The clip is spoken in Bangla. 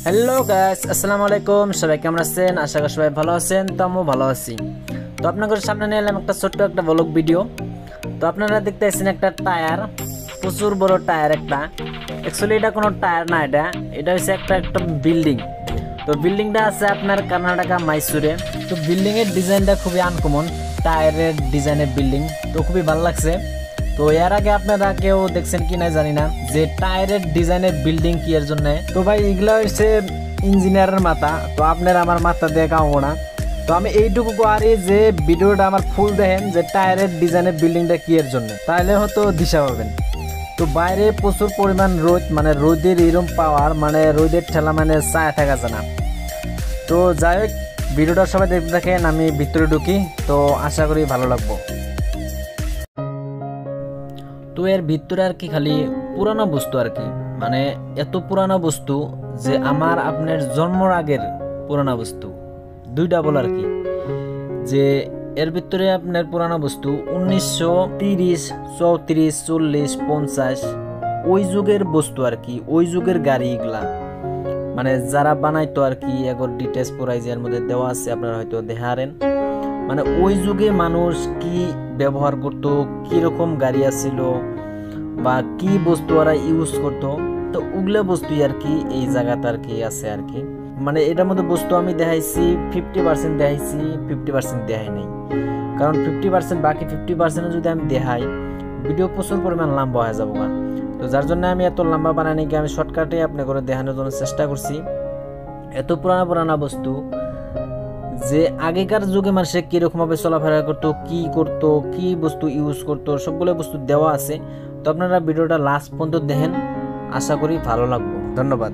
হ্যালো গাইস, আসসালামু আলাইকুম। সবাই কেমন আছেন? আশা করি সবাই ভালো আছেন। তো আমিও ভালো আছি। তো আপনাদের সামনে নিয়ে এলাম একটা ছোট্ট একটা ব্লগ ভিডিও। তো আপনারা দেখতেছেন একটা টায়ার, প্রচুর বড় টায়ার একটা। অ্যাকচুয়ালি এটা কোনো টায়ার না, এটা হচ্ছে একটা বিল্ডিং। তো বিল্ডিংটা আছে আপনার কর্ণাটকা মাইসুরে। তো বিল্ডিং এর ডিজাইনটা খুবই আনকমন, টায়ারের ডিজাইনের বিল্ডিং। তো খুবই ভালো লাগছে। তো এর আগে আপনারা কেউ দেখছেন কি না জানি না যে টায়ারের ডিজাইনের বিল্ডিং কি এর জন্য। তো ভাই এগুলা হচ্ছে ইঞ্জিনিয়ারের মাথা, তো আপনার আমার মাথা দিয়ে কামবো না। তো আমি এইটুকু আরে যে ভিডিওটা আমার ফুল দেখেন যে টায়ারের ডিজাইনের বিল্ডিংটা কি এর জন্য, তাহলে হয়তো দিশা পাবেন। তো বাইরে প্রচুর পরিমাণ রোদ, মানে রোদের এরম পাওয়ার, মানে রোদের ঠেলা মানে ছায়া থাকা যায় না। তো যাই হোক, ভিডিওটা সবাই দেখতে দেখেন, আমি ভিতরে ঢুকি। তো আশা করি ভালো লাগবো। তো এর ভিতরে আর কি খালি পুরানো বস্তু আর কি, মানে এত পুরানো বস্তু যে আমার আপনার জন্মর আগের পুরানো বস্তু, দুইটা বল আর কি। যে এর ভিতরে আপনার পুরানো বস্তু 1930, 34, 40, 50 ওই যুগের বস্তু আর কি, ওই যুগের গাড়ি এগুলা। মানে যারা বানাইতো আর কি, এগোর ডিটেলস প্রাইজের মধ্যে দেওয়া আছে, আপনারা হয়তো দেখারেন। মানে ওই যুগে মানুষ কি ব্যবহার করত, কিরকম গাড়ি আছিল বা কি বস্তু ওরা ইউজ করতো, তো ওগুলো বস্তু আর কি এই জায়গাতে আর কি আছে আর কি। মানে এটার মধ্যে বস্তু আমি দেখাইছি 50% দেখাইছি, 50% দেখাই নাই। কারণ 50%, বাকি 50% যদি আমি দেখাই ভিডিও প্রচুর পরিমাণ লম্বা হয়ে যাবো। তো যার জন্য আমি এত লম্বা বানানি কি আমি শর্টকাটে আপনি করে দেখানোর জন্য চেষ্টা করছি। এত পুরানা বস্তু যে আগেকার যুগে মানুষে কিরকম ভাবে চলাফেরা করতো, কি বস্তু ইউজ করতো, সবগুলো বস্তু দেওয়া আছে। তো আপনারা ভিডিওটা লাস্ট পর্যন্ত দেখেন, আশা করি ভালো লাগবে। ধন্যবাদ।